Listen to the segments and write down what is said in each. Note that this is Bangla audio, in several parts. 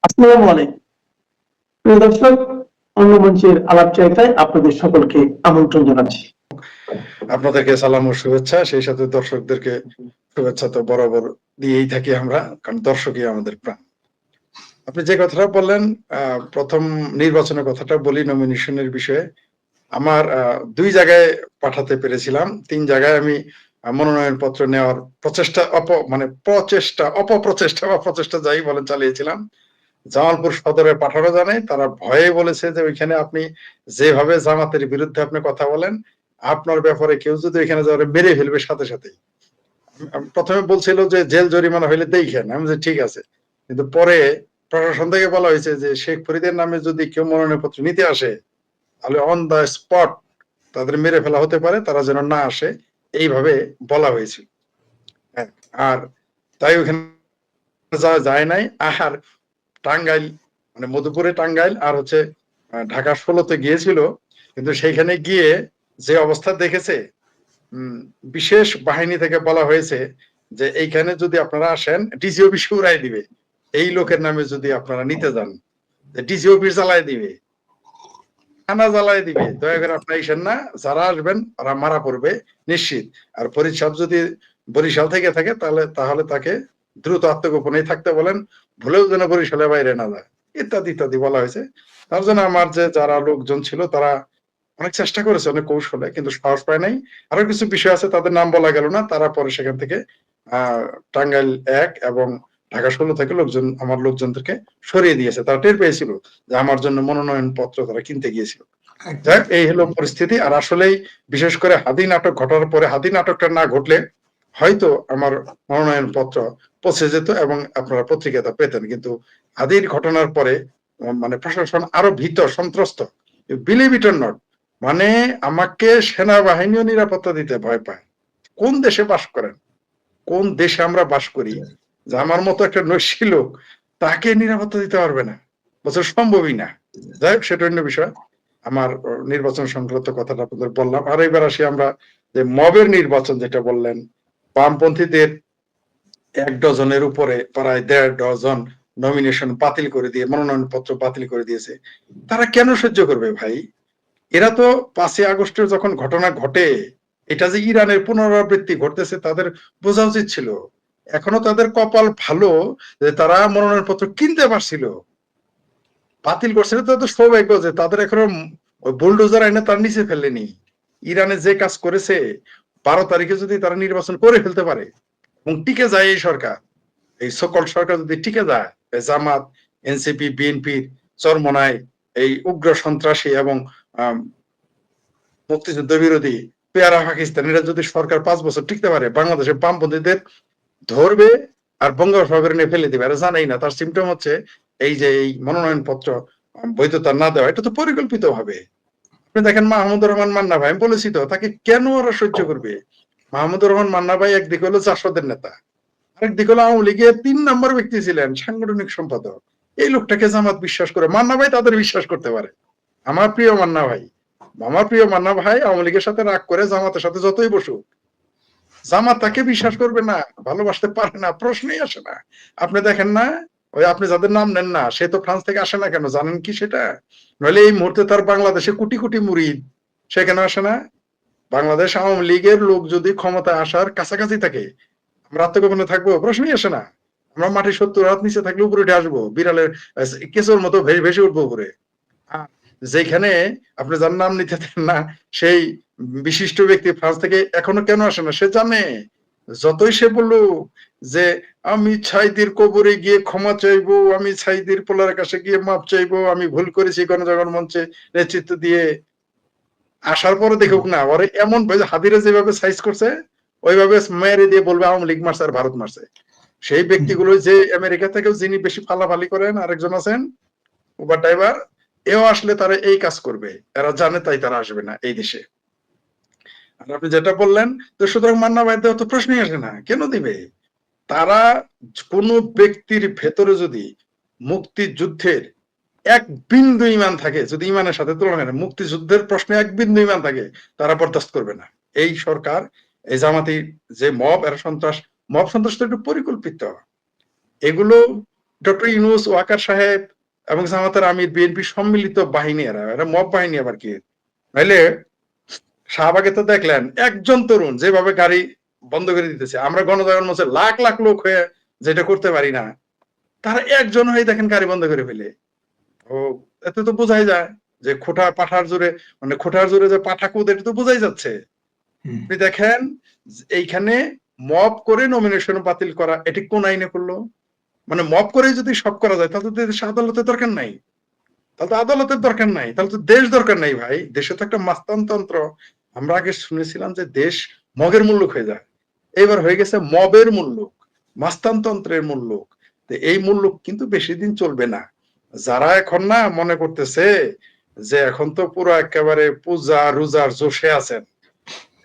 আসসালামু আলাইকুম। প্রিয় দর্শক, অন্য মঞ্চের আলাপচারিতায় আপনাদের সকলকে আমন্ত্রণ জানাচ্ছি। আপনাদেরকে সালাম ও শুভেচ্ছা, সেই সাথে দর্শকদেরকে শুভেচ্ছা তো বরাবর দিয়েই থাকি আমরা, কারণ দর্শকই আমাদের প্রাণ। আপনি যে কথাটা বললেন, প্রথম নির্বাচনের কথাটা বলি, নমিনেশনের বিষয়ে। আমার ২ জায়গায় পাঠাতে পেরেছিলাম। ৩ জায়গায় আমি মনোনয়ন পত্র নেওয়ার প্রচেষ্টা অপপ্রচেষ্টা বা প্রচেষ্টা যাই বলেন চালিয়েছিলাম। জামালপুর সদরে পাঠানো জানে, তারা ভয়ে বলেছে যে ওইখানে আপনি যেভাবে জামাতের বিরুদ্ধে আপনি কথা বলেন, আপনার ব্যাপারে কেউ যদি এখানে যাওয়ারে মেরে ফেলবে সাথে সাথেই। প্রথমে বলছিল যে জেল জরিমানা হইলে দেখেন, আমি যে ঠিক আছে, কিন্তু পরে প্রশাসন থেকে বলা হয়েছে যে শেখ ফরিদের নামে যদি কেউ মনোনয়ন পত্র নিতে আসে তাহলে অন দা স্পট তাদের মেরে ফেলা হতে পারে, তারা যেন না আসে, এইভাবে বলা হয়েছিল। হ্যাঁ, আর তাই ওখানে যাওয়া যায় নাই। আর টাঙ্গাইল, মানে মধুপুরে টাঙ্গাইল আর হচ্ছে ঢাকা 16-তে গিয়েছিল, কিন্তু সেইখানে গিয়ে যে অবস্থা দেখেছে, বিশেষ বাহিনী থেকে বলা হয়েছে যে এইখানে যদি আপনারা আসেন ডিসি অফিস উড়াই দিবে, এই লোকের নামে যদি আপনারা নিতে যান ডিসি অফিস জ্বালায় দিবে, থানা জ্বালায় দিবে, দয়া করে আপনারা আইসেন না, যারা আসবেন ওরা মারা পড়বে নিশ্চিত। আর পরিচ্ছদ যদি বরিশাল থেকে থাকে তাহলে তাকে দ্রুত আত্মগোপনেই থাকতে বলেন, ভুলেও যেন বরিশালের বাইরে না যায়, ইত্যাদি ইত্যাদি বলা হয়েছে। তার জন্য আমার যে যারা লোকজন ছিল তারা অনেক চেষ্টা করেছে, অনেক কৌশলে, কিন্তু সাহস পায় নাই। আরো কিছু বিষয় আছে, তাদের নাম বলা গেল না, তারা পরে সেখান থেকে টাঙ্গাইল 1 এবং ঢাকা 16 থেকে আমার লোকজনদেরকে সরিয়ে দিয়েছে। তারা টের পেয়েছিল যে আমার জন্য মনোনয়ন পত্র তারা কিনতে গিয়েছিল। যাক, এই হলো পরিস্থিতি। আর আসলেই বিশেষ করে হাদি নাটক ঘটার পরে, হাদি নাটকটা না ঘটলে হয়তো আমার মনোনয়ন পত্র পৌঁছে যেত এবং আপনারা পত্রিকাটা পেতেন, কিন্তু হাদির ঘটনার পরে মানে প্রশাসন আরো ভীত সন্ত্রস্ত, বিলিভ ইট অর নট, মানে আমাকে সেনাবাহিনীও নিরাপত্তা দিতে ভয় পায়। কোন দেশে বাস করেন, কোন দেশে আমরা বাস করি যে আমার মতো একটা নৈশী লোক তাকে নিরাপত্তা দিতে পারবে না, বছর সম্ভবই না। যাই হোক, সেটা অন্য বিষয়। আমার নির্বাচন সংক্রান্ত কথাটা আপনাদের বললাম। আর এবার আসি আমরা যে মবের নির্বাচন যেটা বললেন, বামপন্থীদের 1 ডজনের উপরে প্রায় 1.5 ডজন নমিনেশন বাতিল করে দিয়ে, মনোনয়ন পত্র বাতিল করে দিয়েছে। তারা কেন সহ্য করবে ভাই? এরা তো 5ই আগস্টের যখন ঘটনা ঘটে, এটা যে ইরানের পুনরাবৃত্তি ঘটতেছে তাদের বোঝা উচিত ছিল। এখনো তাদের কপাল ভালো যে তারা মনোনয়ন পত্র কিনতে পারছিল। বাতিল করছিল তো সৌভাগ্য যে তাদের এখনো ওই বুলডোজার আইনে তার নিচে ফেলেনি। ইরানে যে কাজ করেছে, 12 তারিখে যদি তারা নির্বাচন করে ফেলতে পারে এবং টিকে যায় এই সরকার, এই সকল সরকার যদি টিকে যায়, জামাত, এনসিপি, বিএনপির চরমনায় এই উগ্র সন্ত্রাসী এবং মুক্তিযুদ্ধ বিরোধী পেয়ারা পাকিস্তানিরা যদি সরকার 5 বছর টিকতে পারে, বাংলাদেশের বামপন্থীদের ধরবে আর বঙ্গোপসাগরে নিয়ে ফেলে দিবে। আর জানাই না, তার সিমটম হচ্ছে এই যে এই মনোনয়ন পত্র বৈধতা না দেওয়া, এটা তো পরিকল্পিত ভাবে। আপনি দেখেন মাহমুদুর রহমান মান্না ভাই, আমি বলেছি তো, তাকে কেন ওরা সহ্য করবে? মাহমুদুর রহমান মান্না ভাই একদিকে হলো জাসদের নেতা, আরেকদিকে হলো আওয়ামী লীগের 3 নম্বর ব্যক্তি ছিলেন, সাংগঠনিক সম্পাদক। এই লোকটাকে জামাত বিশ্বাস করে, মান্না ভাই তাদের বিশ্বাস করতে পারে। আমার প্রিয় মান্না ভাই, আওয়ামী লীগের সাথে রাগ করে জামাতের সাথে যতই বসুক, জামাত তাকে বিশ্বাস করবে না, ভালোবাসতে পারে না, প্রশ্নই আসে না। আপনি দেখেন না, ওই আপনি যাদের নাম নেন না, সে তো ফ্রান্স থেকে আসে না কেন জানেন কি সেটা? নইলে এই মুহূর্তে তার বাংলাদেশে কোটি কোটি মুরিদ, সে কেন আসে না? বাংলাদেশ আওয়ামী লীগের লোক যদি ক্ষমতায় আসার কাছাকাছি থাকে, আমরা আত্মগোপনে থাকবো? প্রশ্নই আসে না। আমরা মাটি 70 হাত নিচে থাকলে উপরে উঠে আসবো, বিড়ালের কেঁচোর মতো ভেসে উঠবো উপরে। যেখানে আপনি যার নাম নিতে দেন না, সেই বিশিষ্ট ব্যক্তি ফ্রান্স থেকে এখনো কেন আসে না? সে জানে, যতই সে বলুক যে আমি ছাইদির কবরে গিয়ে ক্ষমা চাইবো, আমি ছাইদির পোলার কাছে গিয়ে মাপ চাইবো, আমি ভুল করেছি, গণজাগরণ মঞ্চে নেতৃত্ব দিয়ে আসার পরে দেখুক না, ওরে এমন হাদিরা যেভাবে সাইজ করছে ওইভাবে মেরে দিয়ে বলবে আওয়ামী লীগ মারছে আর ভারত মারছে। সেই ব্যক্তিগুলো যে আমেরিকা থেকেও যিনি বেশি ফালাফালি করেন, আরেকজন আছেন উবার ড্রাইভার, এও আসলে তারা এই কাজ করবে, এরা জানে, তাই তারা আসবে না এই দেশে। আর আপনি যেটা বললেন, তো সুতরাং মান্না ভাই দেওয়া তো প্রশ্নই আসে না, কেন দিবে? তারা কোন ব্যক্তির ভেতরে যদি মুক্তিযুদ্ধের 1 বিন্দু ইমান থাকে, যদি ইমানের সাথে তুলনা করেন, মুক্তিযুদ্ধের প্রশ্নে 1 বিন্দু ইমান থাকে, তারা বরদাস্ত করবে না। এই সরকার, এই জামাতি যে মব, এরা সন্ত্রাস, মব সন্ত্রাস তো একটু পরিকল্পিত। এগুলো ডক্টর ইউনূস, ওয়াকার সাহেব এবং জামাতের আমির, বিএনপি সম্মিলিত বাহিনী, এরা মব বাহিনী আবার কি? নাইলে শাহবাগে তো দেখলেন একজন তরুণ যেভাবে গাড়ি বন্ধ করে দিতেছে, আমরা গণজাগরণ মঞ্চে লাখ লাখ লোক হয়ে যেটা করতে পারি না, তারা একজন হয়ে দেখেন গাড়ি বন্ধ করে ফেলে। ও, এতে তো বোঝাই যায় যে খোটা পাঠার জোরে, মানে খোটার জোরে যে পাঠা কুদ, এটা তো বোঝাই যাচ্ছে। আপনি দেখেন এইখানে মব করে নমিনেশন বাতিল করা, এটি কোন আইনে করলো? মানে মব করে যদি সব করা যায় তাহলে তো দেশে আদালতের দরকার নাই, তাহলে তো আদালতের দরকার নাই, তাহলে তো দেশ দরকার নাই ভাই। দেশে তো একটা মাস্তানতন্ত্র। আমরা আগে শুনেছিলাম যে দেশ মগের মুল্লুক হয়ে যায়, এবার হয়ে গেছে মবের মুল্লুক, মাস্তানতন্ত্রের মুল্লুক। তো এই মুল্লুক কিন্তু বেশি দিন চলবে না। যারা এখন না মনে করতেছে যে এখন তো পুরো একেবারে পূজা রোজার জোশে আছেন,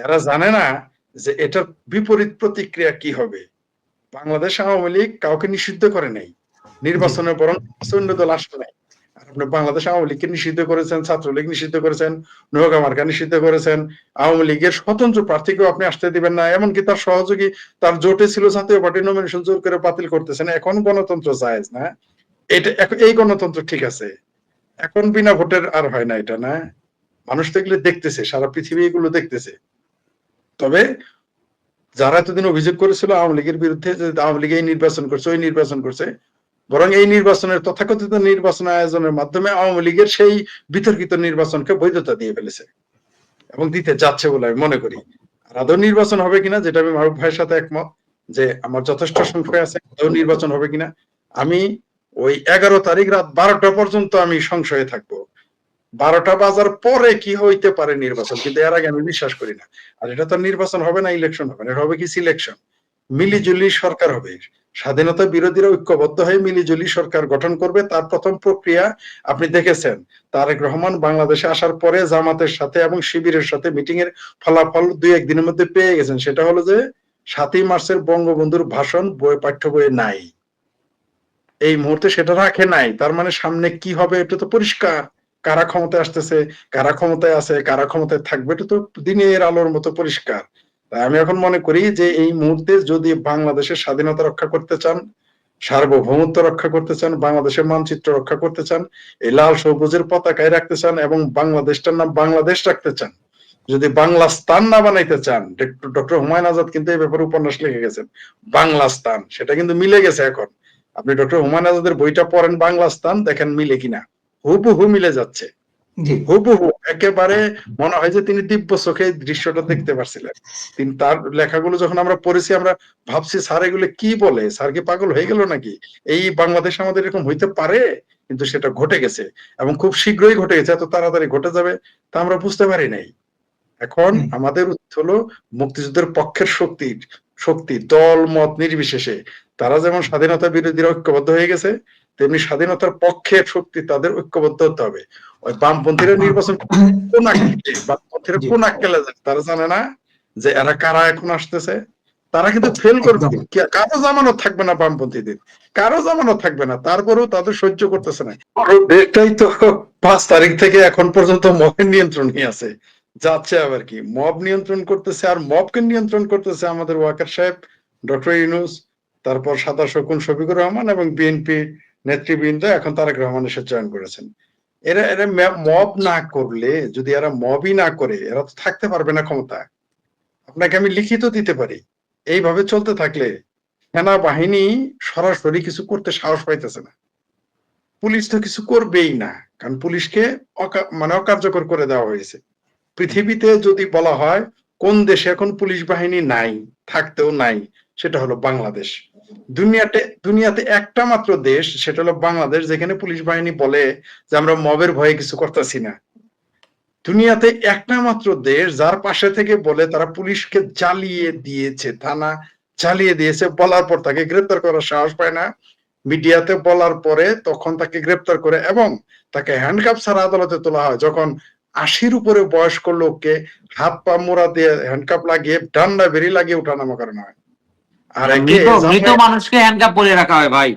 এরা জানে না যে এটার বিপরীত প্রতিক্রিয়া কি হবে। বাংলাদেশ আওয়ামী লীগ কাউকে নিষিদ্ধ করে নাই, নির্বাচনে বরং অন্য দল আসে নাই। আর আপনি বাংলাদেশ আওয়ামী লীগকে নিষিদ্ধ করেছেন, ছাত্রলীগ নিষিদ্ধ করেছেন, নৌকা মার্কা নিষিদ্ধ করেছেন, আওয়ামী লীগের স্বতন্ত্র প্রার্থীকেও আপনি আসতে দিবেন না, এমনকি তার সহযোগী, তার জোটে ছিল জাতীয় পার্টি নমিনেশন জোর করে বাতিল করতেছেন। এখন গণতন্ত্র জায়েজ না? এটা এই গণতন্ত্র ঠিক আছে? এখন বিনা ভোটের আর হয় না এটা, না? মানুষ তো এগুলো দেখতেছে, সারা পৃথিবী এগুলো দেখতেছে। তবে যারা এতদিন অভিযোগ করেছিল আওয়ামী লীগের বিরুদ্ধে যে আওয়ামী লীগ এই নির্বাচন করছে, ওই নির্বাচন করছে, বরং এই নির্বাচনের তথাকথিত নির্বাচন আয়োজনের মাধ্যমে আওয়ামী লীগের সেই বিতর্কিত নির্বাচনকে বৈধতা দিয়ে ফেলেছে এবং দিতে যাচ্ছে বলে আমি মনে করি। আর আদৌ নির্বাচন হবে কিনা, যেটা আমি মাহবুব ভাইয়ের সাথে একমত, যে আমার যথেষ্ট সংশয় আছে আদৌ নির্বাচন হবে কিনা। আমি ওই 11 তারিখ রাত 12টা পর্যন্ত আমি সংশয়ে থাকবো। 12টা বাজার পরে কি হইতে পারে নির্বাচন, কিন্তু এর আগে আমি বিশ্বাস করি না। আর এটা তো নির্বাচন হবে না, ইলেকশন হবে না, এটা হবে কি সিলেকশন। মিলিজুলি সরকার হবে, স্বাধীনতা বিরোধীরা ঐক্যবদ্ধ হয়ে মিলিজুলি সরকার গঠন করবে। তার প্রথম প্রক্রিয়া আপনি দেখেছেন, তারেক রহমান বাংলাদেশে আসার পরে জামাতের সাথে এবং শিবিরের সাথে মিটিং এর ফলাফল 2-1 দিনের মধ্যে পেয়ে গেছেন। সেটা হলো যে 7ই মার্চের বঙ্গবন্ধুর ভাষণ পাঠ্য বইয়ে নাই, এই মুহূর্তে সেটা রাখে নাই। তার মানে সামনে কি হবে এটা তো পরিষ্কার। কারা ক্ষমতায় আসতেছে, কারা ক্ষমতায় আছে, কারা ক্ষমতায় থাকবে, এটা তো দিনের আলোর মতো পরিষ্কার। তাই আমি এখন মনে করি যে এই মুহূর্তে যদি বাংলাদেশের স্বাধীনতা রক্ষা করতে চান, সার্বভৌমত্ব রক্ষা করতে চান, বাংলাদেশের মানচিত্র রক্ষা করতে চান, এই লাল সবুজের পতাকায় রাখতে চান এবং বাংলাদেশটার নাম বাংলাদেশ রাখতে চান, যদি বাংলাস্তান না বানাইতে চান, ডক্টর হুমায়ুন আজাদ কিন্তু এই ব্যাপারে উপন্যাস লিখে গেছেন, বাংলাস্তান, সেটা কিন্তু মিলে গেছে এখন। আপনি ডক্টর হুমায়ুন আজাদের বইটা পড়েন বাংলাস্তান, দেখেন মিলে কিনা, হুবহু মিলে যাচ্ছে, হুবহু একেবারে মনে হয় যে তিনি দিব্য চোখে দৃশ্যটা দেখতে পারছিলেন। তিনি তার লেখাগুলো যখন আমরা পড়েছি, আমরা ভাবছি স্যার এগুলো কি বলে, স্যার কি পাগল হয়ে গেল নাকি, এই বাংলাদেশ আমাদের এরকম হইতে পারে? কিন্তু সেটা ঘটে গেছে এবং খুব শীঘ্রই ঘটে গেছে। এত তাড়াতাড়ি ঘটে যাবে তা আমরা বুঝতে পারি নাই। এখন আমাদের উচিত হলো মুক্তিযুদ্ধের পক্ষের শক্তি দল মত নির্বিশেষে, তারা যেমন স্বাধীনতা বিরোধীরা ঐক্যবদ্ধ হয়ে গেছে, তেমনি স্বাধীনতার পক্ষের শক্তি তাদের ঐক্যবদ্ধ হতে হবে। ওই বামপন্থীরা নির্বাচন বামপন্থীরা কোন আক্কেলে যায়, তারা জানে না যে এরা কারা এখন আসতেছে। তারা কিন্তু ফেল করবে, কারো জামানত থাকবে না, বামপন্থীদের কারো জামানত থাকবে না, তারপরেও তাদের সহ্য করতেছে না। দেশটাই তো 5 তারিখ থেকে এখন পর্যন্ত মবের নিয়ন্ত্রণে আছে, যাচ্ছে আবার কি মব নিয়ন্ত্রণ করতেছে। আর মবকে নিয়ন্ত্রণ করতেছে আমাদের ওয়াকার সাহেব, ডক্টর ইউনূস, তারপর সাদা শকুন শফিকুর রহমান এবং বিএনপি নেতৃবৃন্দ, এখন তারেক রহমান এসে জয়েন করেছেন। এরা এরা মব না করলে, যদি এরা মবই না করে, এরা তো থাকতে পারবে না ক্ষমতায়। আপনাকে আমি লিখিত দিতে পারি, এইভাবে চলতে থাকলে সেনাবাহিনী সরাসরি কিছু করতে সাহস পাইতেছে না, পুলিশ তো কিছু করবেই না, কারণ পুলিশকে অকার্যকর করে দেওয়া হয়েছে। পৃথিবীতে যদি বলা হয় কোন দেশে এখন পুলিশ বাহিনী নাই, থাকতেও নাই, সেটা হলো বাংলাদেশ। দুনিয়াতে একটা মাত্র দেশ, সেটা হলো বাংলাদেশ, যেখানে পুলিশ বাহিনী বলে যে আমরা মবের ভয়ে কিছু করতেছি না। দুনিয়াতে একটা মাত্র দেশ যার পাশে থেকে বলে তারা পুলিশকে জ্বালিয়ে দিয়েছে, থানা জ্বালিয়ে দিয়েছে, বলার পর তাকে গ্রেপ্তার করার সাহস পায় না, মিডিয়াতে বলার পরে তখন তাকে গ্রেপ্তার করে এবং তাকে হ্যান্ডকাপ ছাড়া আদালতে তোলা হয়, যখন 80-র উপরে বয়স্ক লোককে হাত পা মোড়া দিয়ে হ্যান্ডকাপ লাগিয়ে ডান্ডা বেরি লাগিয়ে উঠানামা করানো হয়। আর মৃত মানুষকে হ্যান্ডকাপ পরিয়ে রাখা হয় ভাই।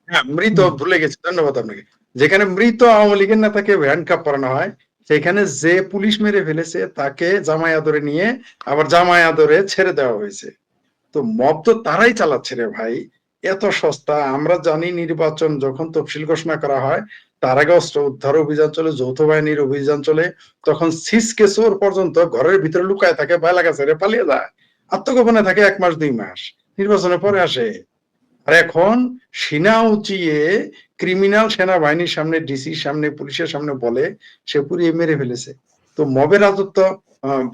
হ্যাঁ, মৃত, ভুলে গেছি, ধন্যবাদ আপনাকে। যেখানে মৃত আওয়ামী লীগের নেতাকে হ্যান্ডকাপ পরানো হয়, সেখানে যে পুলিশ মেরে ফেলেছে তাকে জামাই আদরে নিয়ে আবার জামাই আদরে ছেড়ে দেওয়া হয়েছে। তো মব তো তারাই চালাচ্ছে রে ভাই। এত সস্তা। আমরা জানি নির্বাচন যখন তফসিল ঘোষণা করা হয় তার আগে অস্ত্র উদ্ধার অভিযান চলে, যৌথ বাহিনীর অভিযান চলে, তখন সিসকে চোর পর্যন্ত ঘরের ভিতরে লুকায় থাকে, বায়লাকা ছেড়ে পালিয়ে যায়, আত্মগোপনে থাকে 1 মাস 2 মাস, নির্বাচনের পরে আসে। আর এখন সিনা উঁচিয়ে ক্রিমিনাল সেনাবাহিনীর সামনে, ডিসির সামনে, পুলিশের সামনে বলে সে পুড়িয়ে মেরে ফেলেছে। তো মবের রাজত্ব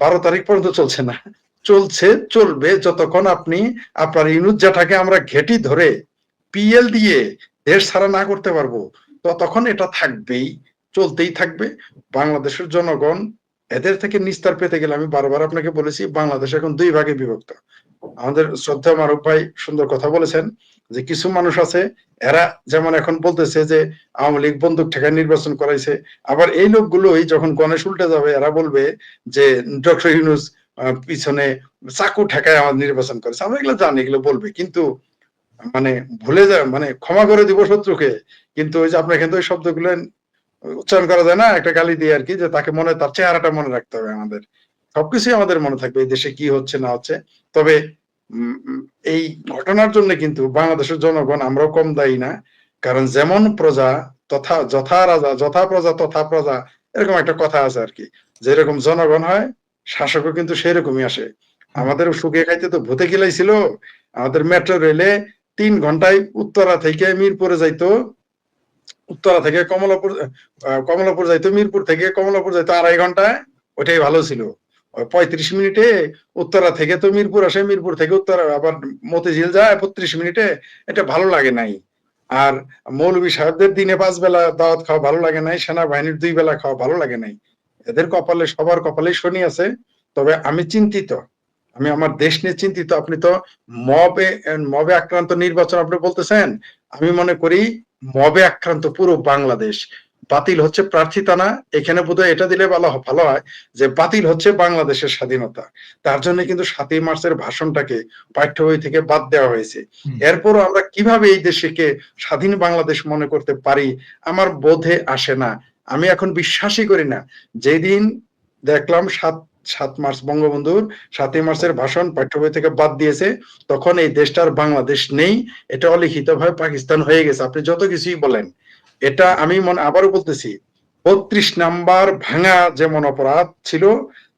12 তারিখ পর্যন্ত চলছে না, চলছে, চলবে যতক্ষণ আপনি আপনার ইউনুস জাটাকে আমরা ঘেঁটি ধরে পিএল দিয়ে দেশ ছাড়া না করতে পারবো, ততক্ষণ এটা থাকবেই, চলতেই থাকবে। বাংলাদেশের জনগণ এদের থেকে নিস্তার পেতে গেলে, আমি বারবার আপনাকে বলেছি, বাংলাদেশ এখন 2 ভাগে বিভক্ত। আমাদের শ্রদ্ধা মারুফ ভাই সুন্দর কথা বলেছেন যে কিছু মানুষ আছে এরা যেমন এখন বলতেছে যে আওয়ামী লীগ বন্দুক ঠেকায় নির্বাচন করাইছে, আবার এই লোকগুলোই যখন গণেশ উল্টে যাবে এরা বলবে যে ডক্টর ইউনূস পিছনে চাকু ঠেকায় আমার নির্বাচন করেছে। আমরা এগুলো জানি, এগুলো বলবে, কিন্তু মানে ভুলে যায়, মানে ক্ষমা করে দিব শত্রুকে, কিন্তু ওই যে আপনার কিন্তু ওই শব্দগুলো উচ্চারণ করা যায় না, একটা গালি দিয়ে আর কি, যে তাকে মনে, তার চেহারাটা মনে রাখতে হবে। আমাদের সবকিছুই আমাদের মনে থাকবে, এই দেশে কি হচ্ছে না হচ্ছে। তবে এই ঘটনার জন্য কিন্তু বাংলাদেশের জনগণ আমরাও কম দায়ী না, কারণ যেমন প্রজা তথা যথা রাজা, যথা প্রজা তথা প্রজা, এরকম একটা কথা আছে আর কি। যেরকম জনগণ হয় শাসকও কিন্তু সেরকমই আসে। আমাদের শুকিয়ে খাইতে তো ভূতে খিলাইছিল। আমাদের মেট্রো রেলে 3 ঘন্টায় উত্তরা থেকে মিরপুরে যাইতো, উত্তরা থেকে কমলাপুর যাইতো, মিরপুর থেকে কমলাপুর যাইতো 2.5 ঘন্টায়, ওইটাই ভালো ছিল। 35 মিনিটে উত্তরা থেকে তো মিরপুর আসে, মিরপুর থেকে উত্তরা আবার মতিঝিল যায় 35 মিনিটে, এটা ভালো লাগে নাই। আর মৌলভী সাহেবদের দিনে 5 বেলা দাওয়াত খাওয়া ভালো লাগে নাই, সেনাবাহিনীর 2 বেলা খাওয়া ভালো লাগে নাই। এদের কপালে, সবার কপালে শনি আছে। তবে আমি চিন্তিত, আমি আমার দেশ নিয়ে চিন্তিত। আপনি তো মবে আক্রান্ত নির্বাচন আপনি বলতেছেন, আমি মনে করি মবে আক্রান্ত পুরো বাংলাদেশ। বাতিল হচ্ছে প্রার্থিতা না, এখানে বোধহয় এটা দিলে ভালো হয় যে বাতিল হচ্ছে বাংলাদেশের স্বাধীনতা। তার জন্য কিন্তু 7ই মার্চের ভাষণটাকে পাঠ্য বই থেকে বাদ দেওয়া হয়েছে। এরপরও আমরা কিভাবে এই দেশকে স্বাধীন বাংলাদেশ মনে করতে পারি আমার বোধে আসে না। আমি এখন বিশ্বাসই করি না। যেদিন দেখলাম 7 মার্চ বঙ্গবন্ধুর 7ই মার্চের ভাষণ পাঠ্য বই থেকে বাদ দিয়েছে, তখন এই দেশটার বাংলাদেশ নেই, এটা অলিখিতভাবে পাকিস্তান হয়ে গেছে। আপনি যত কিছুই বলেন, এটা আমি আবারও বলতেছি, 32 নাম্বার ভাঙা যেমন অপরাধ ছিল,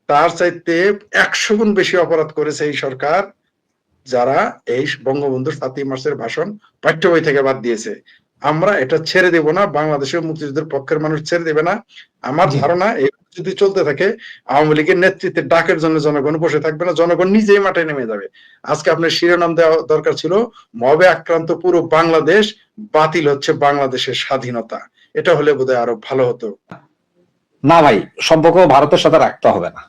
তার চাইতে 100 গুণ বেশি অপরাধ করেছে এই সরকার, যারা এই বঙ্গবন্ধুর 7ই মার্চের ভাষণ পাঠ্য বই থেকে বাদ দিয়েছে। আমরা এটা ছেড়ে দেব না, বাংলাদেশের মুক্তিযুদ্ধের পক্ষের মানুষ ছেড়ে দেবে না। আমার ধারণা এই যদি চলতে থাকে, আওয়ামী লীগের নেতৃত্বে ডাকের জন্য জনগণ বসে থাকবে না, জনগণ নিজেই মাঠে নেমে যাবে। আজকে আপনার শিরোনাম দেওয়া দরকার ছিল, মবে আক্রান্ত পুরো বাংলাদেশ, বাতিল হচ্ছে বাংলাদেশের স্বাধীনতা। এটা হলে বোধহয় আরো ভালো হতো। না ভাই, সম্পর্ক ভারতের সাথে রাখতে হবে না।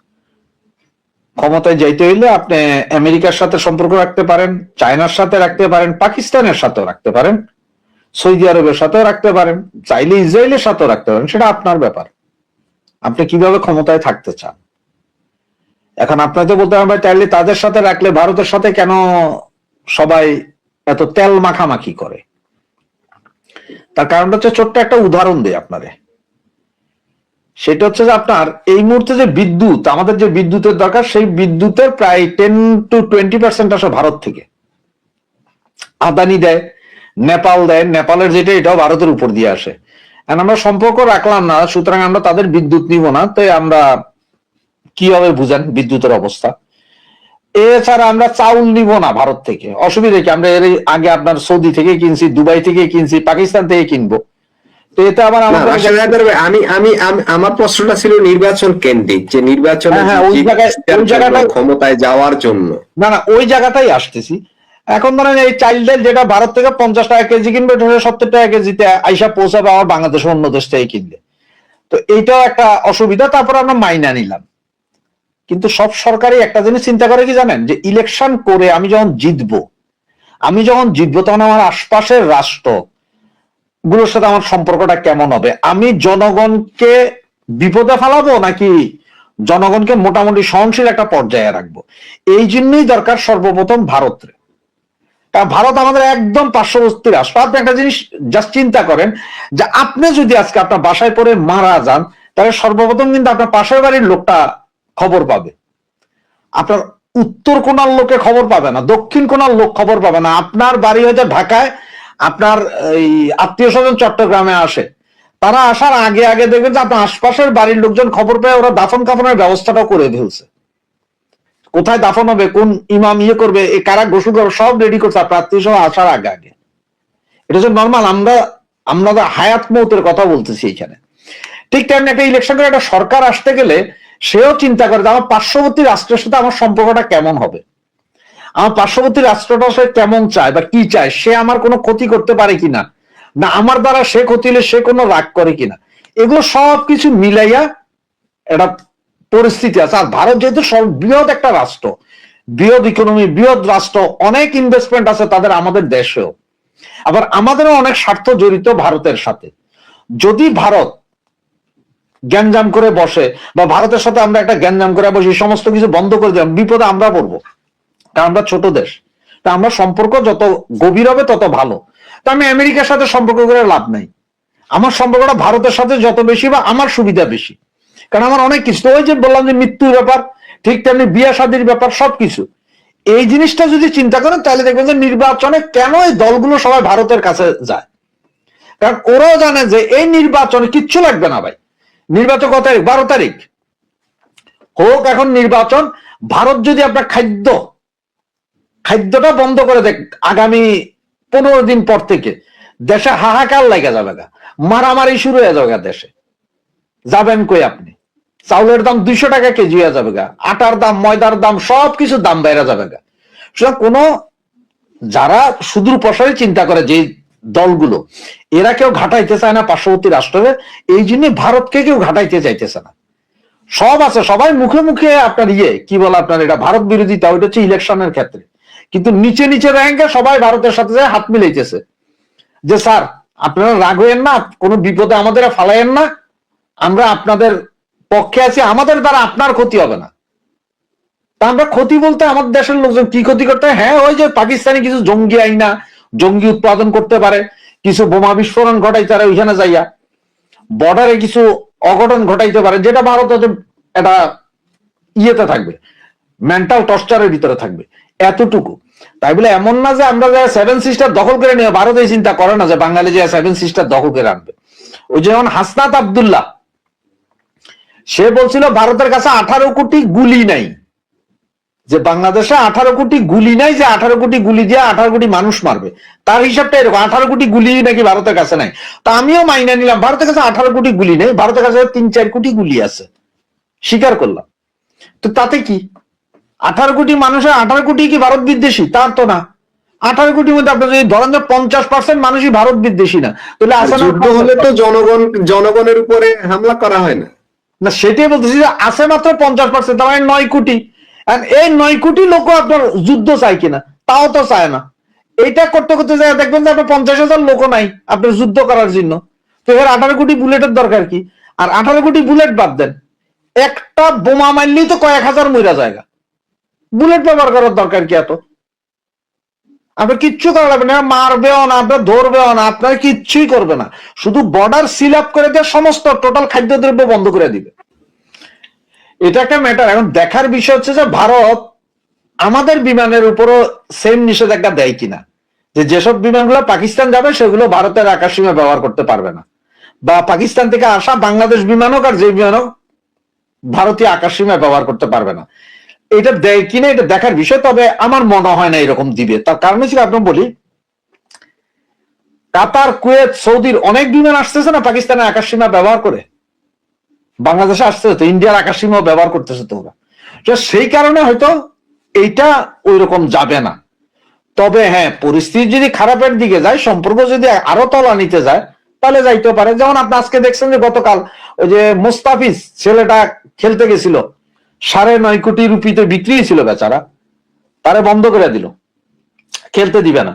ক্ষমতায় যাইতে হইলে আপনি আমেরিকার সাথে সম্পর্ক রাখতে পারেন, চায়নার সাথে রাখতে পারেন, পাকিস্তানের সাথেও রাখতে পারেন, সৌদি আরবের সাথেও রাখতে পারেন, চাইলে ইসরায়েলের সাথেও রাখতে পারেন, সেটা আপনার ব্যাপার, আপনি কিভাবে ক্ষমতায় থাকতে চান। এখন আপনাকে বলতে হবে চাইলে তাদের সাথে রাখলে ভারতের সাথে কেন সবাই এত তেল মাখামাখি করে। তার কারণটা হচ্ছে, ছোট্ট একটা উদাহরণ দিই আপনারে। সেটা হচ্ছে যে আপনার এই মুহূর্তে যে বিদ্যুৎ, আমাদের যে বিদ্যুতের দরকার, সেই বিদ্যুতের প্রায় 10 to 20% আসে ভারত থেকে। আদানি দেয়, নেপাল দেয়, নেপালের যেটা এটাও ভারতের উপর দিয়ে আসে। আমরা সম্পর্ক রাখলাম না, সুতরাং আমরা তাদের বিদ্যুৎ নিব না। তাই আমরা কিভাবে বুঝেন বিদ্যুতের অবস্থা। এছাড়া আমরা চাউল নিব না ভারত থেকে, অসুবিধা কি? আমরা এর আগে আপনার সৌদি থেকে কিনছি, দুবাই থেকে কিনছি, পাকিস্তান থেকে কিনবো। তো এতে আবার আমার প্রশ্নটা ছিল নির্বাচন কেন্দ্রিক, যে নির্বাচন ক্ষমতায় যাওয়ার জন্য। না, ওই জায়গাটাই আসতেছি। এখন ধরেন এই চাইল্ডের যেটা ভারত থেকে 50 টাকা কেজি কিনবে, 70 টাকা কেজিতে আইসা পৌঁছাবে আমার বাংলাদেশের অন্য দেশ থেকে কিনলে। তো এইটাও একটা অসুবিধা। তারপর আমরা মাইনা নিলাম। কিন্তু সব সরকারই একটা জিনিস চিন্তা করে কি জানেন, যে ইলেকশন করে আমি যখন জিতবো তখন আমার আশপাশের রাষ্ট্র গুলোর সাথে আমার সম্পর্কটা কেমন হবে, আমি জনগণকে বিপদে ফেলাবো নাকি জনগণকে মোটামুটি সহনশীল একটা পর্যায়ে রাখবো। এই জন্যই দরকার সর্বপ্রথম ভারতের। কারণ ভারত আমাদের একদম পার্শ্ববর্তী রাষ্ট্র। আপনি একটা জিনিস জাস্ট চিন্তা করেন, যে আপনি যদি আজকে আপনার বাসায় পড়ে মারা যান, তাহলে সর্বপ্রথম কিন্তু আপনার পাশের বাড়ির লোকটা খবর পাবে, আপনার উত্তর কোণার লোকে খবর পাবে না, দক্ষিণ কোণার লোক খবর পাবে না। আপনার বাড়ি হয়তো ঢাকায়, আপনার এই আত্মীয় স্বজন চট্টগ্রামে আসে, তারা আসার আগে আগে দেখবেন যে আপনার আশপাশের বাড়ির লোকজন খবর পেয়ে ওরা দাফন কাফনের ব্যবস্থাটাও করে ফেলছে। কোথায় দাফন হবে, কোন ইমাম ইয়ে করবে, এই কারা গোসল করবে, সব রেডি করছে আপনার আত্মীয় স্বজন আসার আগে আগে। এটা হচ্ছে নর্মাল। আমরা হায়াত মৌতের কথা বলতেছি এখানে। ঠিক তেমনি একটা ইলেকশন করে একটা সরকার আসতে গেলে সেও চিন্তা করে যে আমার পার্শ্ববর্তী রাষ্ট্রের সাথে আমার সম্পর্কটা কেমন হবে, আমার পার্শ্ববর্তী রাষ্ট্রটা সে কেমন চায় বা কি চায়, সে আমার কোনো ক্ষতি করতে পারে কিনা, না আমার দ্বারা সে ক্ষতি হলে সে কোনো রাগ করে কিনা, এগুলো সবকিছু মিলাইয়া একটা পরিস্থিতি আছে। আর ভারত যেহেতু বৃহৎ একটা রাষ্ট্র, বৃহৎ ইকোনমি, বৃহৎ রাষ্ট্র, অনেক ইনভেস্টমেন্ট আছে তাদের আমাদের দেশেও, আবার আমাদেরও অনেক স্বার্থ জড়িত ভারতের সাথে। যদি ভারত গ্যাঞ্জাম করে বসে বা ভারতের সাথে আমরা একটা গ্যাঞ্জাম করে বসে সমস্ত কিছু বন্ধ করে দিলাম, বিপদে আমরা পড়বো, কারণ আমরা ছোট দেশ। তা আমরা সম্পর্ক যত গভীর হবে তত ভালো। তা আমি আমেরিকার সাথে সম্পর্ক করে লাভ নাই, আমার সম্পর্কটা ভারতের সাথে যত বেশি বা আমার সুবিধা বেশি, কারণ আমার অনেক কিছু, ওই যে বললাম যে মৃত্যুর ব্যাপার, ঠিক তেমনি বিয়ে শাদীর ব্যাপার, সবকিছু। এই জিনিসটা যদি চিন্তা করেন তাহলে দেখবেন যে নির্বাচনে কেন এই দলগুলো সবাই ভারতের কাছে যায়, কারণ ওরাও জানে যে এই নির্বাচনে কিচ্ছু লাগবে না ভাই। নির্বাচন কত তারিখ? 12 তারিখ হোক এখন নির্বাচন। ভারত যদি আপনার খাদ্যটা বন্ধ করে দেখ, আগামী 15 দিন পর থেকে দেশে হাহাকার লেগে যাবে, মারামারি শুরু হয়ে যাবে দেশে। যাবেন কই আপনি? চাউলের দাম 200 টাকা কেজি হয়ে যাবে, আটার দাম, ময়দার দাম, সবকিছুর দাম বেড়ে যাবে। সুতরাং কোনো যারা সুদূর প্রসারী চিন্তা করে যে দলগুলো, এরা কেউ ঘাটাইতে চায় না পার্শ্ববর্তী রাষ্ট্রের, এই জন্য ভারতকে কেউ ঘাটাইতে চাইতেছে না। সব আছে, সবাই মুখে মুখে আপনার কি বলে আপনার এটা ভারত বিরোধিতা, ওইটা হচ্ছে ইলেকশনের ক্ষেত্রে, কিন্তু নিচে নিচে র্যাঙ্কে সবাই ভারতের সাথে যায় হাত মিলাইতেছে যে স্যার আপনারা রাগ হইয়েন না, কোনো বিপদে আমাদের ফালাইয়েন না, আমরা আপনাদের পক্ষে আছি, আমাদের দ্বারা আপনার ক্ষতি হবে না। তা আমরা ক্ষতি বলতে আমাদের দেশের লোকজন কি ক্ষতি করতে হয়? হ্যাঁ, ওই যে পাকিস্তানি কিছু জঙ্গি আইনা জঙ্গি উৎপাদন করতে পারে, কিছু বোমা বিস্ফোরণ ঘটাইতে পারে ওইখানে যাইয়া, বর্ডারে কিছু অঘটন ঘটাইতে পারে, যেটা ভারত এটা ইয়েতে থাকবে, মেন্টাল টর্চারের ভিতরে থাকবে, এতটুকু। তাই বলে এমন না যে আমরা যে 7 সিস্টার দখল করে নিয়ে, ভারত এই চিন্তা করে না যে বাঙালি যে 7 সিস্টার দখল করে আনবে। ওই যেমন হাসনাত আব্দুল্লাহ, সে বলছিল ভারতের কাছে 18 কোটি গুলি নাই, যে বাংলাদেশে 18 কোটি গুলি নাই, যে 18 কোটি গুলি দিয়ে 18 কোটি মানুষ মারবে, তার হিসাবটা এরকম, 18 কোটি গুলি নাকি ভারতের কাছে নাই। তা আমিও মাইনে নিলাম ভারতের কাছে 18 কোটি গুলি নেই, ভারতের কাছে 3-4 কোটি গুলি আছে, স্বীকার করলাম। তো তাতে কি 18 কোটি মানুষের 18 কোটি কি ভারত বিদ্বেষী? তার তো না। 18 কোটির মধ্যে আপনি যদি ধরেন যে 50% মানুষই ভারত বিদ্বেষী না, তাহলে যুদ্ধ হলে তো জনগণের উপরে হামলা করা হয় না। না, সেটাই বলতেছি যে আছে মাত্র 50%, তার মানে 9 কোটি। এই 9 কোটি লোক আপনার যুদ্ধ চায় কিনা? তাও তো চায় না। এইটা করতে করতে যায় দেখবেন যে আপনার 50,000 লোক নাই আপনার যুদ্ধ করার জন্য। তো এর 18 কোটি বুলেটের দরকার কি? আর 18 কোটি বুলেট বাদ দেন, একটা বোমা মারলেই তো কয়েক হাজার মরা জায়গা, বুলেট ব্যবহার করার দরকার কি এত? আপনার কিচ্ছু করা লাগবে না, মারবেও না, আপনার ধরবেও না, আপনার কিচ্ছুই করবে না, শুধু বর্ডার সিল আপ করে দিয়ে সমস্ত টোটাল খাদ্যদ্রব্য বন্ধ করে দিবে। এটা একটা ম্যাটার। এখন দেখার বিষয় হচ্ছে যে ভারত আমাদের বিমানের উপরও সেম নিষেধাজ্ঞা দেয় কিনা, যে যেসব বিমানগুলো পাকিস্তান যাবে সেগুলো ভারতের আকাশসীমা ব্যবহার করতে পারবে না, বা পাকিস্তান থেকে আসা বাংলাদেশ বিমান হোক আর যে বিমান হোক ভারতীয় আকাশসীমা ব্যবহার করতে পারবে না। এটা দেয় কিনা এটা দেখার বিষয়, তবে আমার মনে হয় না এরকম দিবে। তার কারণ হচ্ছে আপনার বলি, কাতার, কুয়েত, সৌদির অনেক বিমান আসতেছে না পাকিস্তানের আকাশসীমা ব্যবহার করে, বাংলাদেশে আসছে তো, ইন্ডিয়ার আকাশসীমা ব্যবহার করতেছে তো ওরা। সেই কারণে হয়তো এইটা ওই রকম যাবে না। তবে হ্যাঁ, পরিস্থিতি যদি খারাপের দিকে যায়, সম্পর্ক যদি আরো তলা নিতে যায়, তাহলে যাইতে পারে। যেমন আপনি আজকে দেখছেন যে গতকাল ওই যে মুস্তাফিজ ছেলেটা খেলতে গেছিল, 9.5 কোটি রুপিতে বিক্রি ছিল বেচারা, তারে বন্ধ করে দিল, খেলতে দিবে না।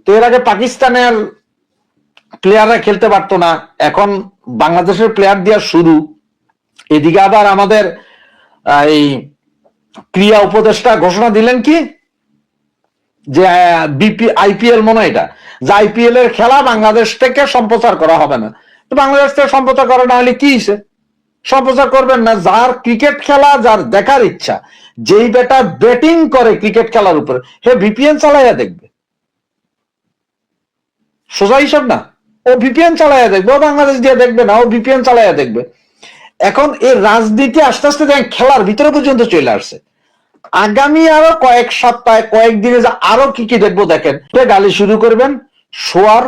তো এর আগে পাকিস্তানের প্লেয়াররা খেলতে পারতো না, এখন বাংলাদেশের প্লেয়ার দেওয়া শুরু। এদিকে আবার আমাদের এই ক্রীড়া উপদেষ্টা ঘোষণা দিলেন কি, যে আইপিএল মনে হয় এটা, যে আইপিএল এর খেলা বাংলাদেশ থেকে সম্প্রচার করা হবে না। তো বাংলাদেশ থেকে সম্প্রচার করা না হলে কি হয়েছে? সম্প্রচার করবেন না। যার ক্রিকেট খেলা, যার দেখার ইচ্ছা, যেই বেটা ব্যাটিং করে ক্রিকেট খেলার উপরে হে ভিপিএন চালাইয়া দেখবে, সোজা হিসাব না। ও ভিপিএন চালাইয়া দেখবে, ও বাংলাদেশ দিয়ে দেখবে না, ও ভিপিএন চালাইয়া দেখবে। এখন এই রাজনীতি আস্তে আস্তে খেলার ভিতরে পর্যন্ত চলে আসছে। আগামী আরো কয়েক সপ্তাহে কয়েকদিনে যে আরো কি কি দেখবো দেখেন। গালি শুরু করবেন শোয়ার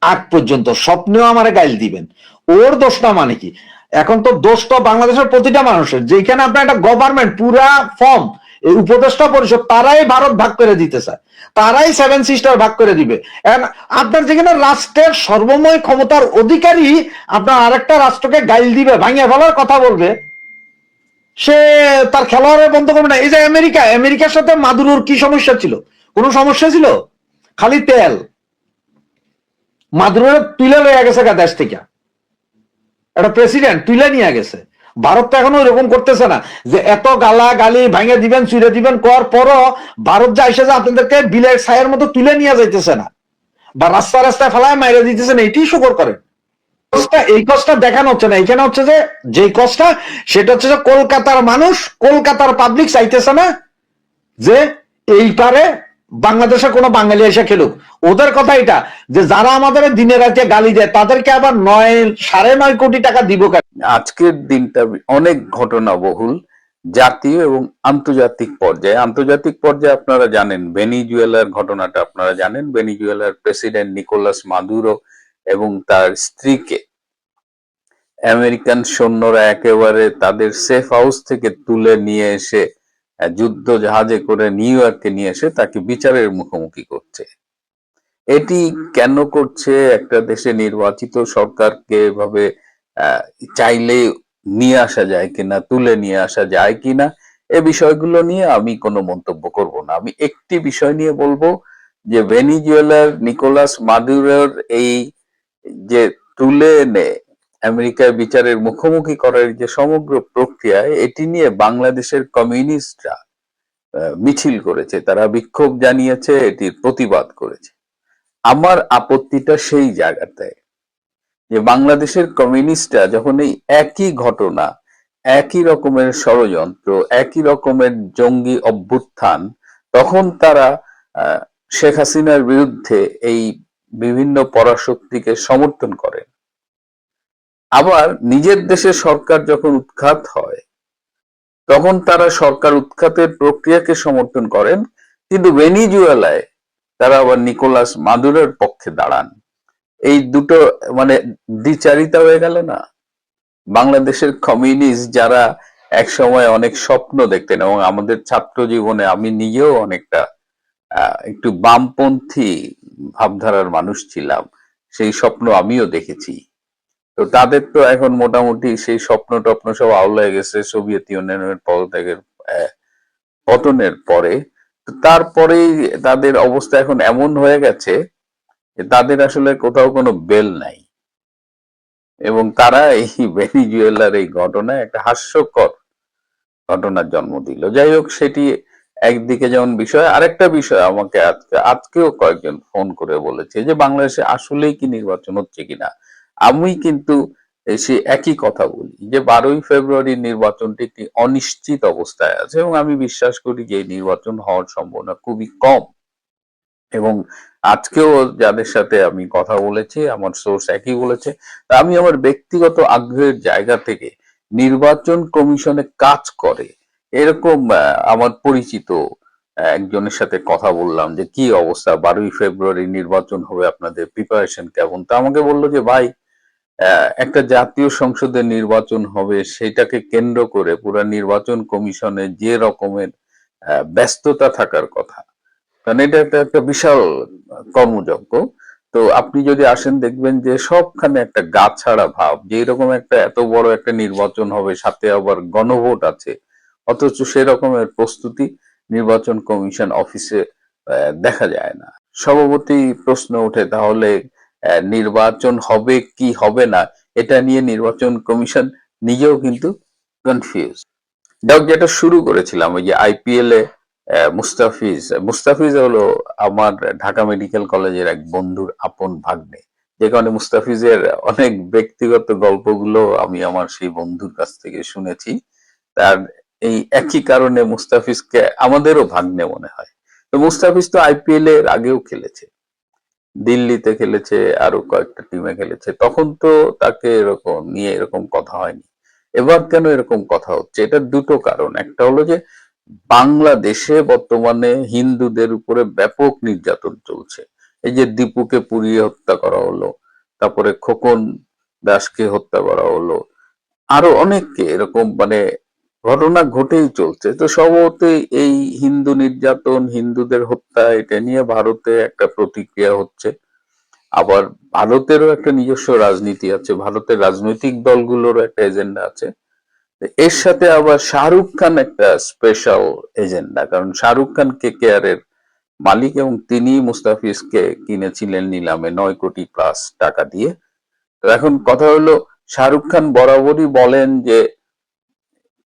আগ পর্যন্ত, স্বপ্নেও আমারে গাইল দিবেন। ওর দোষটা মানে কি? এখন তো দোষ তো বাংলাদেশের প্রতিটা মানুষের। যেখানে আপনার একটা গভর্নমেন্ট পুরা ফর্ম, এই উপদেষ্টা পরিষদ তারাই ভারত ভাগ করে দিতে চায়, তারাই 7 সিস্টার ভাগ করে দিবে। আপনার যেখানে রাষ্ট্রের সর্বময় ক্ষমতার অধিকারী আপনার আরেকটা রাষ্ট্রকে গাইল দিবে, ভাঙিয়ে ফেলার কথা বলবে, সে তার খেলোয়াড় বন্ধ করবে না। এই যে আমেরিকার সাথে মাদুরোর কি সমস্যা ছিল? কোনো সমস্যা ছিল? খালি তেল। মাদুরোর তুলে লয়ে গেছে দেশ থেকে, একটা প্রেসিডেন্ট তুলে নিয়ে গেছে। ভারত তো এখনো এরকম করতেছে না যে এত গালা গালি ভাঙে দিবেন চুরে দিবেন করার পরও ভারত যা এসে যে আপনাদেরকে বিলের ছায়ের মতো তুলে নিয়ে যাইতেছে না, বা রাস্তা রাস্তায় ফেলায় মাইরে দিতেছে না, এটি শুকর করেন। এই কষ্টটা দেখানো হচ্ছে না। এখানে হচ্ছে যে কষ্টটা, সেটা হচ্ছে যে কলকাতার মানুষ, কলকাতার পাবলিক চাইতেছে না যে এই পারে বাংলাদেশে কোনো বাঙালি এসে খেলুক। ওদের কথা এটা যে যারা আমাদের দিনে রাতে গালি দেয় তাদেরকে আবার 9.5 কোটি টাকা দিব কেন? আজকের দিনটা অনেক ঘটনা বহুল, জাতীয় এবং আন্তর্জাতিক পর্যায়ে। আন্তর্জাতিক পর্যায়ে আপনারা জানেন ভেনিজুয়েলার ঘটনাটা, আপনারা জানেন ভেনিজুয়েলার প্রেসিডেন্ট নিকোলাস মাদুরো এবং তার স্ত্রীকে আমেরিকান সৈন্যরা একেবারে তাদের সেফ হাউস থেকে তুলে নিয়ে এসে যুদ্ধ জাহাজে করে নিউ ইয়র্কে নিয়ে এসে তাকে বিচারের মুখোমুখি করছে। এটি কেন করছে? একটা দেশে নির্বাচিত সরকারকে এভাবে চাইলে নিয়ে আসা যায় কিনা, তুলে নিয়ে আসা যায় কিনা, এ বিষয়গুলো নিয়ে আমি কোনো মন্তব্য করব না। আমি একটি বিষয় নিয়ে বলবো যে ভেনিজুয়েলার নিকোলাস মাদুরোর এই যে তুলে এনে আমেরিকায় বিচারের মুখোমুখি করার যে সমগ্র প্রক্রিয়া, এটি নিয়ে বাংলাদেশের কমিউনিস্টরা মিছিল করেছে, তারা বিক্ষোভ জানিয়েছে, এটির প্রতিবাদ করেছে। আমার আপত্তিটা সেই জায়গাতে যে বাংলাদেশের কমিউনিস্টরা যখন এই একই ঘটনা, একই রকমের ষড়যন্ত্র, একই রকমের জঙ্গি অভ্যুত্থান, তখন তারা শেখ হাসিনার বিরুদ্ধে এই বিভিন্ন পরাশক্তিকে সমর্থন করেন। আবার নিজের দেশের সরকার যখন উৎখাত হয় তখন তারা সরকার উৎখাতের প্রক্রিয়াকে সমর্থন করেন, কিন্তু ভেনিজুয়েলায় তারা আবার নিকোলাস মাদুরোর পক্ষে দাঁড়ান। এই দুটো মানে দ্বিচারিতা হয়ে গেল না? বাংলাদেশের কমিউনিস্ট যারা এক সময় অনেক স্বপ্ন দেখতেন, এবং আমাদের ছাত্র জীবনে আমি নিজেও অনেকটা একটু বামপন্থী ভাবধারার মানুষ ছিলাম, সেই স্বপ্ন আমিও দেখেছি। তো তাদের তো এখন মোটামুটি সেই স্বপ্ন টপ্ন সব আউলায় গেছে সোভিয়েত ইউনিয়নের পতনের পরে। তারপরেই তাদের অবস্থা এখন এমন হয়ে গেছে যে তাদের আসলে কোথাও কোনো বেল নাই, এবং তারা এই ভেনিজুয়েলার এই ঘটনায় একটা হাস্যকর ঘটনার জন্ম দিল। যাই হোক, সেটি একদিকে যেমন বিষয়, আরেকটা বিষয় আমাকে আজকেও কয়েকজন ফোন করে বলেছে যে বাংলাদেশে আসলেই কি নির্বাচন হচ্ছে কিনা। আমি কিন্তু সে একই কথা বলি যে 12ই ফেব্রুয়ারি নির্বাচনটি একটি অনিশ্চিত অবস্থায় আছে, এবং আমি বিশ্বাস করি যে নির্বাচন হওয়ার সম্ভাবনা খুবই কম। এবং আজকেও যাদের সাথে আমি কথা বলেছি আমার সোর্স একই বলেছে। আমি আমার ব্যক্তিগত আগ্রহের জায়গা থেকে নির্বাচন কমিশনে কাজ করে এরকম আমার পরিচিত একজনের সাথে কথা বললাম যে কি অবস্থা, 12ই ফেব্রুয়ারি নির্বাচন হবে, আপনাদের প্রিপারেশন কেমন? তা আমাকে বললো যে ভাই, একটা জাতীয় সংসদের নির্বাচন হবে, সেটাকে কেন্দ্র করে পুরা নির্বাচন কমিশনে যে রকমের ব্যস্ততা থাকার কথা, কারণ এটা একটা বিশাল কর্মযজ্ঞ। তো আপনি যদি আসেন দেখবেন যে সবখানে একটা গা ছাড়া ভাব, যে এরকম একটা এত বড় একটা নির্বাচন হবে, সাথে আবার গণভোট আছে, অথচ সেরকমের প্রস্তুতি নির্বাচন কমিশন অফিসে দেখা যায় না। স্বভাবতই প্রশ্ন ওঠে, তাহলে নির্বাচন হবে কি হবে না, এটা নিয়ে নির্বাচন কমিশন নিজেও কিন্তু কনফিউজ। যেটা শুরু করেছিলাম ওই যে আইপিএল এ মুস্তাফিজ হলো আমার ঢাকা মেডিকেল কলেজের এক বন্ধুর আপন ভাগ্নে, যে কারণে মুস্তাফিজের অনেক ব্যক্তিগত গল্পগুলো আমি আমার সেই বন্ধুর কাছ থেকে শুনেছি। তার এই একই কারণে মুস্তাফিজকে আমাদেরও ভাগ্নে মনে হয়। তো মুস্তাফিজ তো আইপিএল এর আগেও খেলেছে, দিল্লিতে খেলেছে, আরো কয়েকটা টিমে খেলেছে, তখন তো তাকে এরকম নিয়ে এরকম কথা হয়নি। এবার কেন এরকম কথা হচ্ছে? এটার দুটো কারণ। একটা হলো যে বাংলাদেশে বর্তমানে হিন্দুদের উপরে ব্যাপক নির্যাতন চলছে। এই যে দীপুকে পুড়িয়ে হত্যা করা হলো, তারপরে খোকন দাসকে হত্যা করা হলো, আরো অনেককে এরকম মানে ঘটনা ঘটেই চলছে। তো সম্ভবত এই হিন্দু নির্যাতন, হিন্দুদের হত্যা, এটা নিয়ে ভারতে একটা প্রতিক্রিয়া হচ্ছে। আবার ভারতেরও একটা নিজস্ব রাজনীতি আছে, ভারতের রাজনৈতিক দলগুলোরও একটা এজেন্ডা আছে। এর সাথে আবার শাহরুখ খান একটা স্পেশাল এজেন্ডা, কারণ শাহরুখ খান কেকেআর এর মালিক এবং তিনি মুস্তাফিজকে কিনেছিলেন নিলামে 9 কোটি প্লাস টাকা দিয়ে। তো এখন কথা হলো, শাহরুখ খান বরাবরই বলেন যে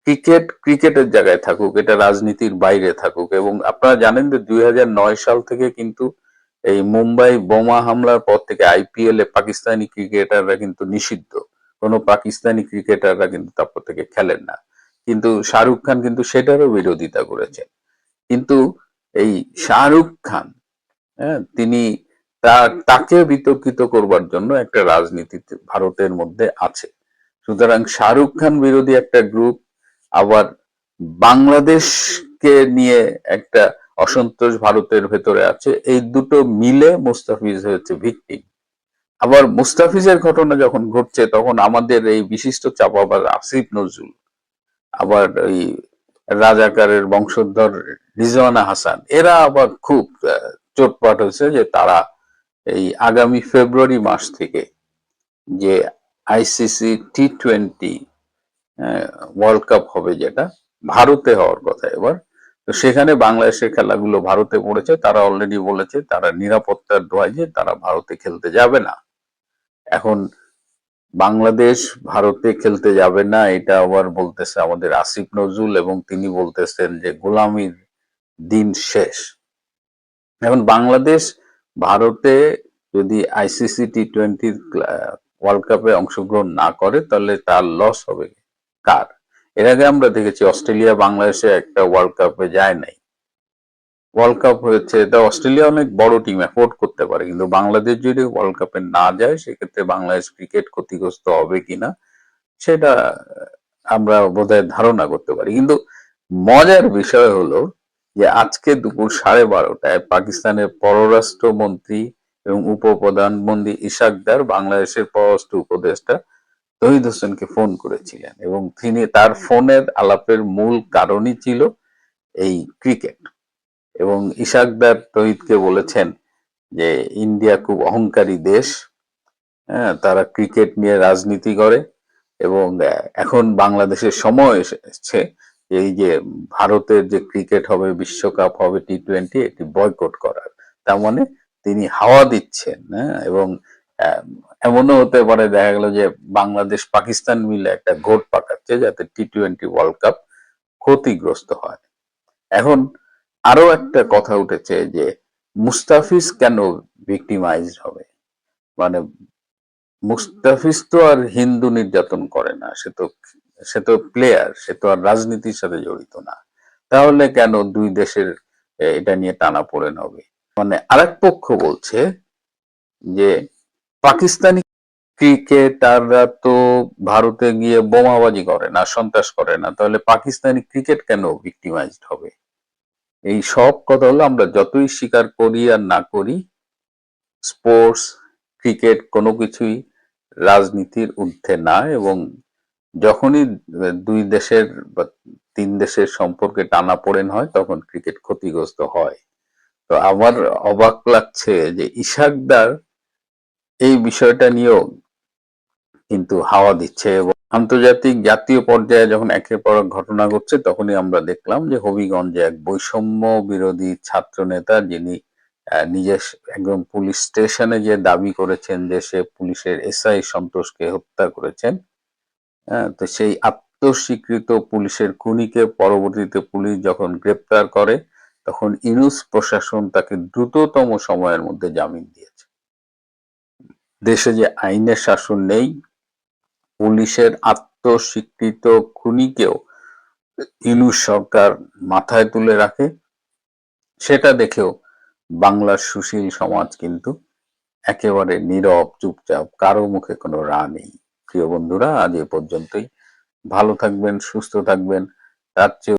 ক্রিকেট ক্রিকেটের জায়গায় থাকুক, এটা রাজনীতির বাইরে থাকুক। এবং আপনারা জানেন যে 2009 সাল থেকে কিন্তু এই মুম্বাই বোমা হামলার পর থেকে আইপিএল এ পাকিস্তানি ক্রিকেটাররা কিন্তু নিষিদ্ধ, কোনো পাকিস্তানি ক্রিকেটাররা কিন্তু তারপর থেকে খেলেন না। কিন্তু শাহরুখ খান কিন্তু সেটারও বিরোধিতা করেছেন। কিন্তু এই শাহরুখ খান, হ্যাঁ, তিনি তাকে বিতর্কিত করবার জন্য একটা রাজনীতি ভারতের মধ্যে আছে। সুতরাং শাহরুখ খান বিরোধী একটা গ্রুপ, আবার বাংলাদেশকে নিয়ে একটা অসন্তোষ ভারতের ভেতরে আছে, এই দুটো মিলে মুস্তাফিজ হয়েছে ভিকটিম। আবার মুস্তাফিজের ঘটনা যখন ঘটছে তখন আমাদের এই বিশিষ্ট চাপাবাজ আসিফ নজরুল, আবার ওই রাজাকারের বংশধর রিজওয়ানা হাসান, এরা আবার খুব চোটপাট হয়েছে যে তারা এই আগামী ফেব্রুয়ারি মাস থেকে যে আইসিসি টি-20 ওয়ার্ল্ড কাপ হবে, যেটা ভারতে হওয়ার কথা এবার, তো সেখানে বাংলাদেশের খেলাগুলো ভারতে পড়েছে। তারা অলরেডি বলেছে তারা নিরাপত্তার দোহাই যে তারা ভারতে খেলতে যাবে না। এখন বাংলাদেশ ভারতে খেলতে যাবে না, এটা আবার বলতেছে আমাদের আসিফ নজরুল, এবং তিনি বলতেছেন যে গোলামির দিন শেষ। এখন বাংলাদেশ ভারতে যদি আইসিসি টি-20 ওয়ার্ল্ড কাপে অংশগ্রহণ না করে তাহলে তার লস হবে কার? এর আগে আমরা দেখেছি অস্ট্রেলিয়া বাংলাদেশে একটা ওয়ার্ল্ড কাপে যায় নাই। ওয়ার্ল্ড কাপ হয়েছে, তা অস্ট্রেলিয়া অনেক বড় টিম, অ্যাফোর্ড করতে পারে, কিন্তু বাংলাদেশ যদি ওয়ার্ল্ড কাপে না যায় সেক্ষেত্রে বাংলাদেশ ক্রিকেট ক্ষতিগ্রস্ত হবে কিনা সেটা আমরা বোধহয় ধারণা করতে পারি। কিন্তু মজার বিষয় হলো যে আজকে দুপুর 12:30টায় পাকিস্তানের পররাষ্ট্রমন্ত্রী এবং উপপ্রধানমন্ত্রী ইশাকদার বাংলাদেশের পররাষ্ট্র উপদেষ্টা তহিদ হোসেনকে ফোন করেছিলেন, এবং তিনি তার ফোনের আলাপের মূল কারণই ছিল এই ক্রিকেট। এবং ইশাকদার তহিদকে বলেছেন যে ইন্ডিয়া খুব অহংকারী দেশ, হ্যাঁ, তারা ক্রিকেট নিয়ে রাজনীতি করে, এবং এখন বাংলাদেশের সময় এসেছে এই যে ভারতের যে ক্রিকেট হবে, বিশ্বকাপ হবে, টি-20, এটি বয়কট করার। তার মানে তিনি হাওয়া দিচ্ছেন, হ্যাঁ, এবং এমনও হতে পারে দেখা গেল যে বাংলাদেশ পাকিস্তান মিলে একটা ঘোট পাকাচ্ছে যাতে টি-20 ওয়ার্ল্ড কাপ ক্ষতিগ্রস্ত হয়। এখন আরো একটা কথা উঠেছে যে মুস্তাফিজ কেন ভিক্টিমাইজড হবে। মানে মুস্তাফিজ তো আর হিন্দু নির্যাতন করে না, সে তো প্লেয়ার, সে তো আর রাজনীতির সাথে জড়িত না। তাহলে কেন দুই দেশের এটা নিয়ে টানাপোড়েন হবে? মানে আরেক পক্ষ বলছে যে পাকিস্তানি ক্রিকেটাররা তো ভারতে গিয়ে বোমাবাজি করে না, সন্ত্রাস করে না, তাহলে পাকিস্তানি ক্রিকেট কেন ভিক্টিমাইজড হবে? এই সব কথা হলো, আমরা যতই স্বীকার করি আর না করি, স্পোর্টস, ক্রিকেট কোনো কিছুই রাজনীতির ঊর্ধ্বে না। এবং যখনই দুই দেশের বা তিন দেশের সম্পর্কে টানাপোড়েন হয় তখন ক্রিকেট ক্ষতিগ্রস্ত হয়। তো আমার অবাক লাগছে যে ইশাকদার এই বিষয়টা নিয়েও কিন্তু হাওয়া দিচ্ছে, এবং আন্তর্জাতিক জাতীয় পর্যায়ে যখন একের পর এক ঘটনা ঘটছে তখনই আমরা দেখলাম যে হবিগঞ্জে এক বৈষম্য বিরোধী ছাত্র নেতা, যিনি নিজের একদম পুলিশ স্টেশনে যে দাবি করেছেন যে সে পুলিশের এসআই সন্তোষকে হত্যা করেছেন, তো সেই আত্মস্বীকৃত পুলিশের খুনিকে পরবর্তীতে পুলিশ যখন গ্রেপ্তার করে তখন ইউনূস প্রশাসন তাকে দ্রুততম সময়ের মধ্যে জামিন দিয়েছে। দেশে যে আইনের শাসন নেই, পুলিশের আত্মস্বীকৃত খুনিকেও ইউনূস সরকার মাথায় তুলে রাখে, সেটা দেখেও বাংলার সুশীল সমাজ কিন্তু একেবারে নীরব, চুপচাপ, কারো মুখে কোনো রা নেই। প্রিয় বন্ধুরা, আজ এ পর্যন্তই। ভালো থাকবেন, সুস্থ থাকবেন। তার চেয়ে